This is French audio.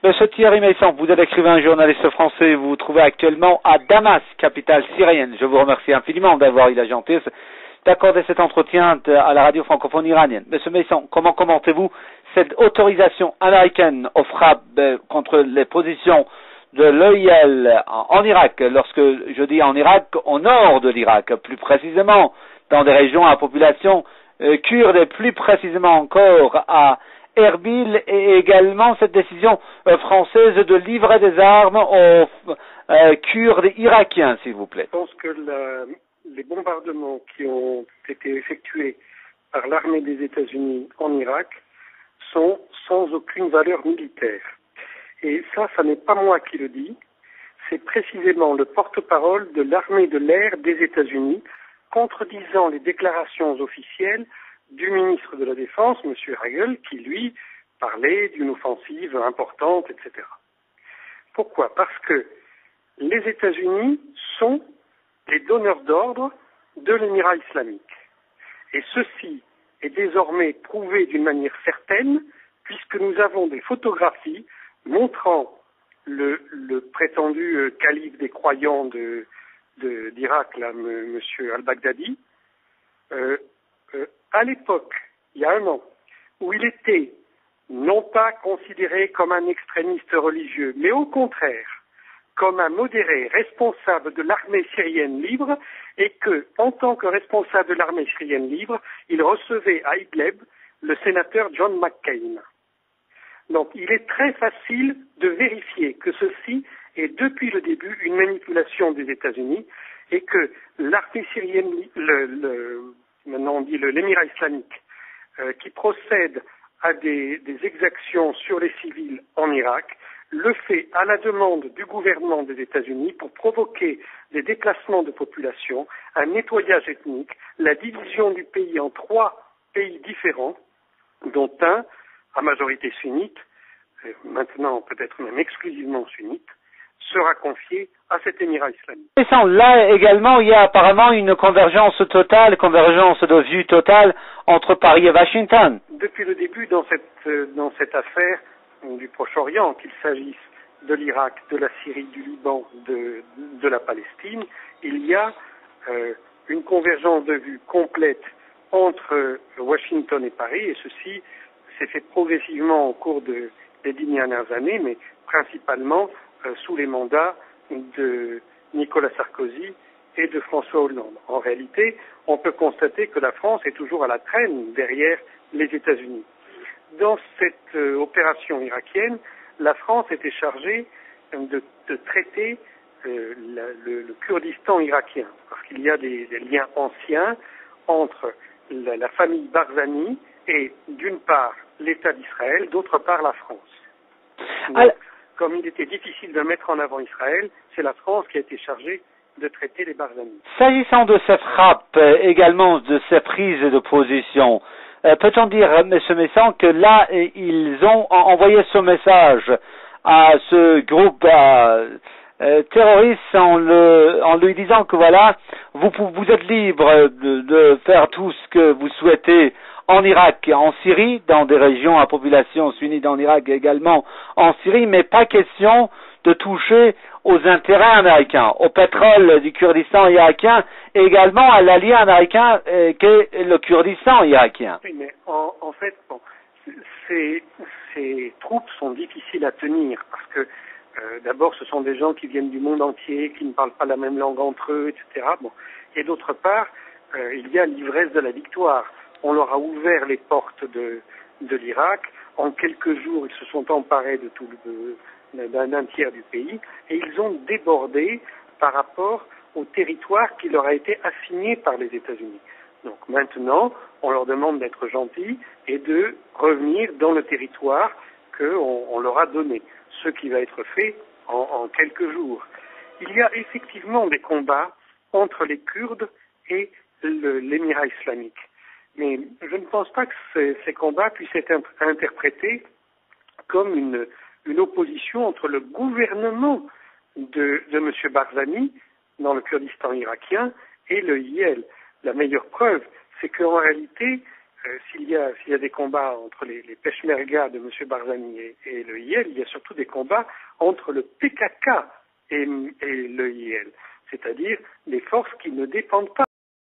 Monsieur Thierry Meyssan, vous êtes écrivain, journaliste français, vous vous trouvez actuellement à Damas, capitale syrienne. Je vous remercie infiniment d'avoir eu la gentillesse d'accorder cet entretien à la radio francophone iranienne. Monsieur Meyssan, comment commentez-vous cette autorisation américaine aux frappes contre les positions de l'OIL en Irak, lorsque je dis en Irak, au nord de l'Irak, plus précisément dans des régions à population kurde et plus précisément encore à Erbil, et également cette décision française de livrer des armes aux Kurdes irakiens, s'il vous plaît. Je pense que les bombardements qui ont été effectués par l'armée des États-Unis en Irak sont sans aucune valeur militaire. Et ça n'est pas moi qui le dis, c'est précisément le porte-parole de l'armée de l'air des États-Unis, contredisant les déclarations officielles du ministre de la Défense, M. Hagel, qui lui parlait d'une offensive importante, etc. Pourquoi? Parce que les États-Unis sont les donneurs d'ordre de l'Émirat islamique. Et ceci est désormais prouvé d'une manière certaine, puisque nous avons des photographies montrant le prétendu calife des croyants d'Irak, là, M. al-Baghdadi, à l'époque, il y a un an, où il était non pas considéré comme un extrémiste religieux, mais au contraire, comme un modéré responsable de l'armée syrienne libre, et que, en tant que responsable de l'armée syrienne libre, il recevait à Idlib le sénateur John McCain. Donc, il est très facile de vérifier que ceci est depuis le début une manipulation des États-Unis et que l'armée syrienne, maintenant on dit l'Émirat islamique, qui procède à des exactions sur les civils en Irak, le fait à la demande du gouvernement des États-Unis pour provoquer des déplacements de population, un nettoyage ethnique, la division du pays en 3 pays différents, dont un à majorité sunnite, maintenant peut-être même exclusivement sunnite, sera confié à cet Émirat islamique. Et là également, il y a apparemment une convergence de vue totale entre Paris et Washington. Depuis le début, dans cette affaire du Proche-Orient, qu'il s'agisse de l'Irak, de la Syrie, du Liban, de la Palestine, il y a une convergence de vue complète entre Washington et Paris, et ceci s'est fait progressivement au cours des 10 dernières années, mais principalement sous les mandats de Nicolas Sarkozy et de François Hollande. En réalité, on peut constater que la France est toujours à la traîne derrière les États-Unis. Dans cette opération irakienne, la France était chargée de traiter le Kurdistan irakien, parce qu'il y a des liens anciens entre la famille Barzani et, d'une part, l'État d'Israël, d'autre part, la France. Donc, comme il était difficile de mettre en avant Israël, c'est la France qui a été chargée de traiter les Barzani. S'agissant de ces frappes, également de ces prises de position, peut-on dire, M. Meyssan, que là, ils ont envoyé ce message à ce groupe terroriste en lui disant que voilà, vous êtes libre de faire tout ce que vous souhaitez en Irak et en Syrie, dans des régions à population sunnite en Irak et également en Syrie, mais pas question de toucher aux intérêts américains, au pétrole du Kurdistan irakien et également à l'allié américain qu'est le Kurdistan irakien. Oui, mais en fait, bon, ces troupes sont difficiles à tenir parce que d'abord, ce sont des gens qui viennent du monde entier, qui ne parlent pas la même langue entre eux, etc. Bon. Et d'autre part, il y a l'ivresse de la victoire. On leur a ouvert les portes de l'Irak. En quelques jours, ils se sont emparés de d'un tiers du pays et ils ont débordé par rapport au territoire qui leur a été assigné par les États-Unis. Donc maintenant, on leur demande d'être gentils et de revenir dans le territoire qu'on leur a donné, ce qui va être fait en quelques jours. Il y a effectivement des combats entre les Kurdes et l'Émirat islamique. Mais je ne pense pas que ces combats puissent être interprétés comme une opposition entre le gouvernement de M. Barzani dans le Kurdistan irakien et le IL. La meilleure preuve, c'est qu'en réalité, s'il y a des combats entre les Peshmerga de M. Barzani et le IL, il y a surtout des combats entre le PKK et le IL, c'est-à-dire les forces qui ne dépendent pas